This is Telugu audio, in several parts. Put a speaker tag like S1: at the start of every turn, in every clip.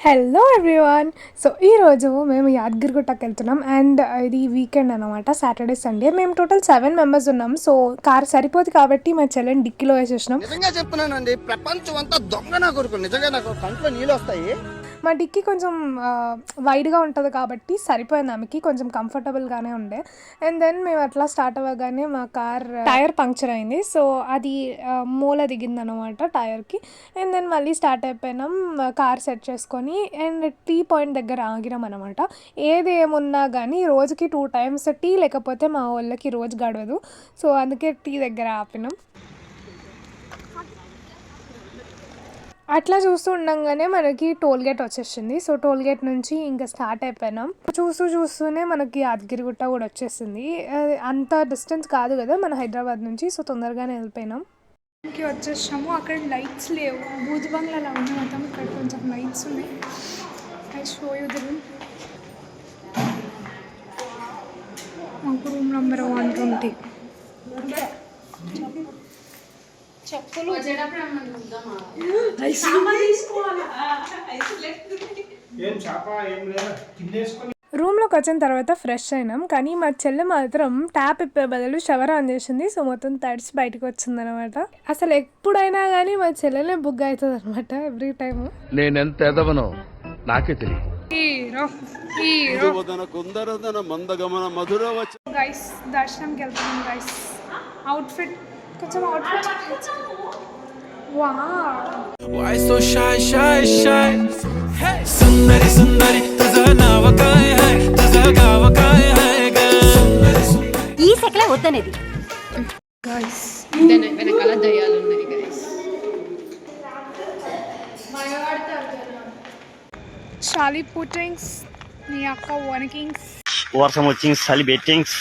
S1: Hello everyone. సో ఈరోజు మేము యాదగిరిగుట్టకి వెళ్తున్నాం అండ్ ఇది వీకెండ్ అనమాట, సాటర్డే సండే. మేము టోటల్ 7 మెంబర్స్ ఉన్నాం. సో కార్ సరిపోదు కాబట్టి మా చెల్లెని డిక్కీలో వేసేసినాం.
S2: నిజంగా చెప్తున్నానండి, ప్రపంచం అంతా దొంగ నా కొడుకు. నిజంగా నాకు కంట్లో నీళ్ళు వస్తాయి.
S1: మా డిక్కీ కొంచెం వైడ్గా ఉంటుంది కాబట్టి సరిపోయింది, ఆమెకి కొంచెం కంఫర్టబుల్గానే ఉండే. అండ్ దెన్ మేము అట్లా స్టార్ట్ అవ్వగానే మా కార్ టైర్ పంక్చర్ అయింది. సో అది మూల దిగింది అనమాట టైర్కి. అండ్ దెన్ మళ్ళీ స్టార్ట్ అయిపోయినాం, కార్ సెట్ చేసుకొని అండ్ టీ పాయింట్ దగ్గర ఆగినాం అనమాట. ఏది ఏమున్నా కానీ రోజుకి 2 times టీ లేకపోతే మా వాళ్ళకి రోజు గడవదు. సో అందుకే టీ దగ్గర ఆపినాం. అట్లా చూస్తూ ఉండగానే మనకి టోల్ గేట్ వచ్చేసింది. సో టోల్ గేట్ నుంచి ఇంకా స్టార్ట్ అయిపోయినాం. చూస్తూనే మనకి యాదగిరిగుట్ట కూడా వచ్చేసింది. అంత డిస్టెన్స్ కాదు కదా మన హైదరాబాద్ నుంచి. సో తొందరగానే వెళ్ళిపోయినాం. ఇంటికి వచ్చేసాము. అక్కడ లైట్స్ లేవు, భూజ్ బంగ్లా అలా ఉంది మొత్తం. ఇక్కడ కొంచెం లైట్స్ ఉన్నాయి. I show you the room. మాకు రూమ్ నెంబర్ 120. చెప్పులు రూమ్లోకి వచ్చిన తర్వాత ఫ్రెష్ అయినాం. కానీ మా చెల్లె మాత్రం ట్యాప్ ఇప్పే బదులు షవర్ ఆన్ చేసింది. సో మొత్తం తడిచి బయటకు వచ్చింది అనమాట. అసలు ఎప్పుడైనా కానీ మా చెల్లెనే బుగ్ అవుతుంది అనమాట ఎవ్రీ టైమ్.
S3: నేనెంత ఎదవనో నాకే తెలియదు.
S1: గైస్ దర్శనంకి వెళ్తున్నాం గైస్. అవుట్ఫిట్ కొంచెం outfit
S4: Why so shy, shy, shy? Hey, sundari, sundari, tuza nav काय hai, tuza gav काय hai ga.
S5: ఈ సెకలే వద్దనేది
S1: గైస్.
S6: వెనకాల దయ్యాలు ఉన్నాయి గైస్.
S1: షాలీ పుట్టింగ్స్, నీ అక్క వనికింగ్స్,
S7: వర్షం వచ్చింది, చలి బెట్టింగ్స్,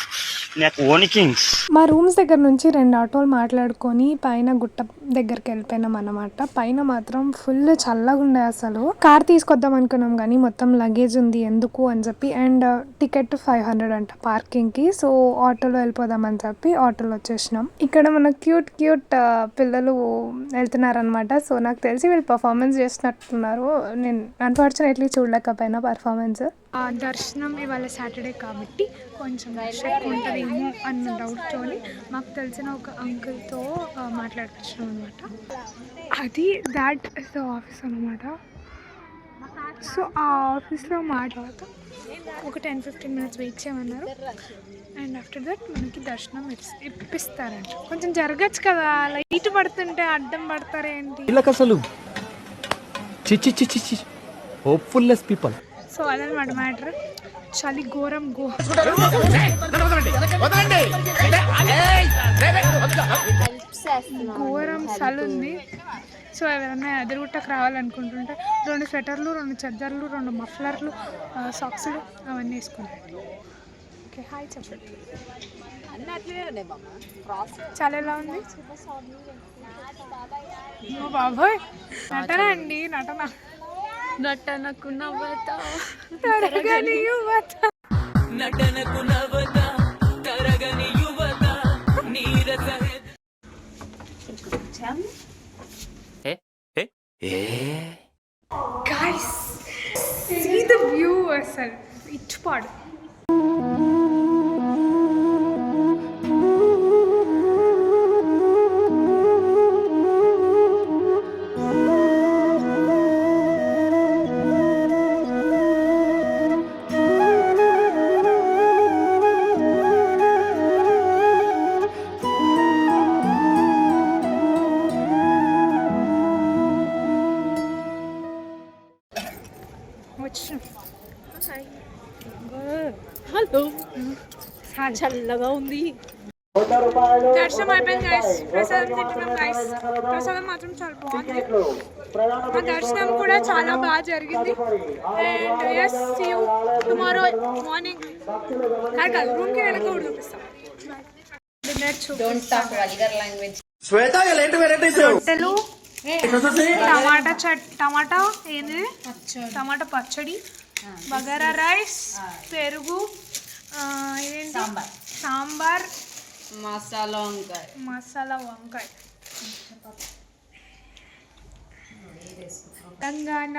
S7: నాకు వణికింగ్స్. మా రూమ్స్ దగ్గర నుంచి 2 ఆటోలు మాట్లాడుకొని పైన గుట్ట దగ్గరికి వెళ్ళిపోయినాం అన్నమాట. పైన మాత్రం ఫుల్ చల్లగా ఉండే. అసలు కార్ తీసుకొద్దాం అనుకున్నాం కానీ మొత్తం లగేజ్ ఉంది ఎందుకు అని చెప్పి. అండ్ టికెట్ 500 అంట పార్కింగ్కి. సో ఆటోలో వెళ్ళిపోదామని చెప్పి ఆటోలో వచ్చేసినాం. ఇక్కడ మన క్యూట్ పిల్లలు వెళ్తున్నారనమాట. సో నాకు తెలిసి వీళ్ళు పర్ఫార్మెన్స్ చేసినట్టున్నారు. నేను అన్ఫార్చునేట్లీ చూడలేకపోయినా పర్ఫార్మెన్స్. దర్శనం ఇవాళ సాటర్డే కాబట్టి కొంచెం రష్ ఎక్కువ ఉంటుందేమో అన్న డౌట్తో మాకు తెలిసిన ఒక అంకుల్తో మాట్లాడుకొచ్చినాం అనమాట. అది దాట్ ఇస్ ద ఆఫీస్ అనమాట. సో ఆ ఆఫీస్లో తర్వాత ఒక 10-15 minutes వెయిట్ చేయమన్నారు. అండ్ ఆఫ్టర్ దట్ మనకి దర్శనం ఇప్పిస్తారంట. కొంచెం జరగచ్చు కదా, లైట్ పడుతుంటే అడ్డం పడతారేంటి
S4: వీళ్ళకి అసలు చిచ్చి హోప్ఫుల్లెస్ పీపుల్.
S1: సో అదనమాట మ్యాటర్. చలి ఘోరం ఘోరం చలి ఉంది. సో ఎవరైనా యాదగిరిగుట్టకు రావాలనుకుంటుంటే 2 స్వెటర్లు, 2 చద్దర్లు, 2 మఫ్లర్లు, సాక్స్లు అవన్నీ వేసుకున్నాను. ఓకే హాయ్ చెప్పండి. చాలా ఎలా ఉంది బాబాయ్? నటన అండి,
S6: నటనకు నవ్వత
S1: తరగని యువత,
S4: నటనకు నవత తరగని యువత నీరస.
S1: గైస్ సీ ద వ్యూ అసలు ఇచ్చిపాడు.
S6: హలో, చల్లగా ఉంది.
S1: దర్శనం అయిపోయింది గైస్. ప్రసాదం తింటున్నాం గైస్. ప్రసాదం మాత్రం చాలా బాగుంది. మా దర్శనం కూడా చాలా బాగా జరిగింది. And yes, see you tomorrow morning. కాదు రూమ్కి వెళ్ళక కూడా చూపిస్తాం.
S6: Don't talk vulgar language.
S1: రొట్టెలు, టమాటా ఏంది టమాటా పచ్చడి, బగారా రైస్, పెరుగు, ఇదేంటి సాంబార్,
S6: మసాలా వంకాయ,
S1: తెలంగాణ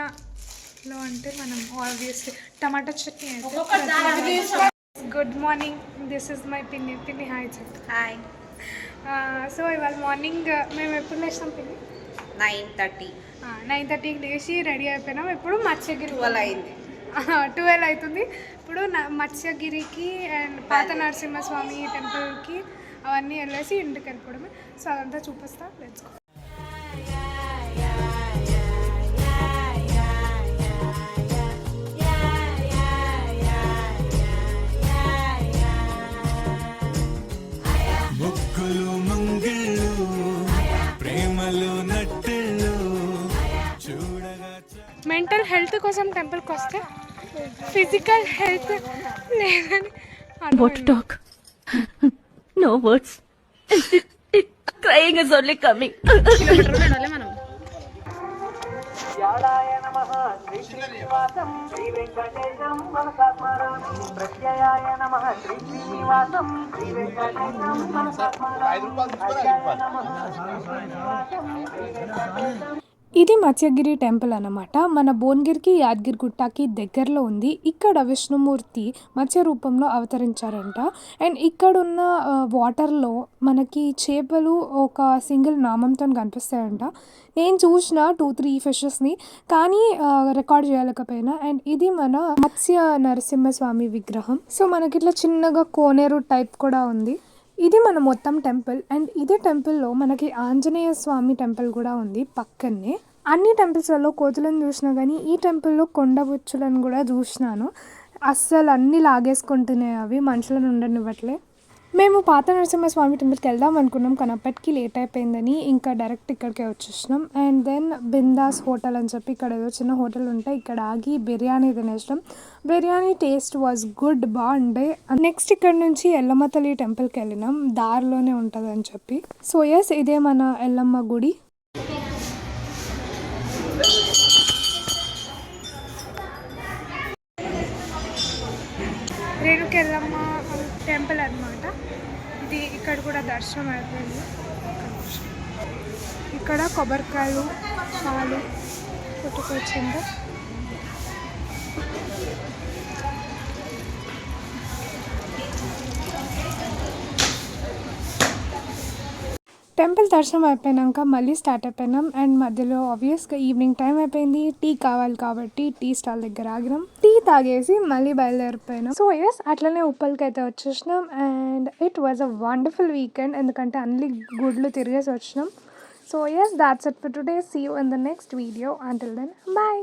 S1: లో అంటే మనం ఆబ్వియస్లీ టమాటా చట్నీ అయితే good morning, this is my పిన్ని హాయ్ చెప్పు.
S6: హాయ్.
S1: సో ఇవాళ మార్నింగ్ మేము ఎప్పుడు లేచినాం పిన్ని?
S6: 9:30
S1: 9:30కి లేచి రెడీ అయిపోయినాం. ఇప్పుడు మత్స్యగిరి
S6: 12 అయింది.
S1: 12 అవుతుంది. ఇప్పుడు మత్స్యగిరికి అండ్ పాత నరసింహస్వామి టెంపుల్కి అవన్నీ వెళ్ళేసి ఇంటికి వెళ్ళిపోవడమే. సో అదంతా చూపిస్తా, లెట్స్ గో.
S4: ముగ్గులు మంగిళ్ళు ప్రేమలు నట్టెళ్ళు చూడగా
S1: మెంటల్ హెల్త్ కోసం టెంపుల్కి వస్తే ఫిజికల్ హెల్త్ లేదని
S5: What to talk? No words. Crying is only coming.
S6: Kilometre నడవాలి మనం.
S1: ఇది మత్స్యగిరి టెంపుల్ అన్నమాట. మన భువనగిరికి యాదగిరి గుట్టకి దగ్గరలో ఉంది. ఇక్కడ విష్ణుమూర్తి మత్స్య రూపంలో అవతరించారంట. అండ్ ఇక్కడున్న వాటర్లో మనకి చేపలు ఒక సింగిల్ నామంతో కనిపిస్తాయంట. నేను చూసిన 2-3 ఫిషెస్ని, కానీ రికార్డ్ చేయలేకపోయినా. అండ్ ఇది మన మత్స్య నరసింహస్వామి విగ్రహం. సో మనకి ఇట్లా చిన్నగా కోనేరు టైప్ కూడా ఉంది. ఇది మన మొత్తం టెంపుల్. అండ్ ఇదే టెంపుల్లో మనకి ఆంజనేయ స్వామి టెంపుల్ కూడా ఉంది పక్కనే. అన్ని టెంపుల్స్లలో కోతులను చూసినా కానీ ఈ టెంపుల్లో కొండబుచ్చులను కూడా చూసినాను. అస్సలు అన్నీ లాగేసుకుంటున్నాయి, అవి మనుషులను ఉండనివ్వట్లే. మేము పాత నరసింహస్వామి టెంపుల్కి వెళ్దాం అనుకున్నాం, కానీ అప్పటికి లేట్ అయిపోయిందని ఇంకా డైరెక్ట్ ఇక్కడికే వచ్చేసినాం. అండ్ దెన్ బిందాస్ హోటల్ అని చెప్పి ఇక్కడ ఏదో చిన్న హోటల్ ఉంటాయి, ఇక్కడ ఆగి బిర్యానీ తినేసినాం. బిర్యానీ టేస్ట్ వాజ్ గుడ్, బాగుండే. నెక్స్ట్ ఇక్కడ నుంచి ఎల్లమ్మ తల్లి టెంపుల్కి వెళ్ళినాం, దారిలోనే ఉంటుంది అని చెప్పి. సో ఎస్, ఇదే మన ఎల్లమ్మ గుడి. రేణుకి ఎల్లమ్మ టెంపుల్ అనమాట ఇది. ఇక్కడ కూడా దర్శనం అయిపోయింది. ఇక్కడ కొబ్బరికాయలు, పాలు కొట్టుకొచ్చింది. టెంపుల్ దర్శనం అయిపోయాక మళ్ళీ స్టార్ట్ అయిపోయినాం. అండ్ మధ్యలో ఆబ్వియస్గా ఈవినింగ్ టైం అయిపోయింది, టీ కావాలి కాబట్టి టీ స్టాల్ దగ్గర ఆగినాం. టీ తాగేసి మళ్ళీ బయలుదేరిపోయినాం. సో ఎస్, అట్లనే ఉప్పల్కి అయితే వచ్చేసినాం. And it was a wonderful weekend, ఎందుకంటే అన్ని గుడ్లు తిరిగేసి వచ్చినాం. So yes, that's it for today. See you in the next video. Until then, bye.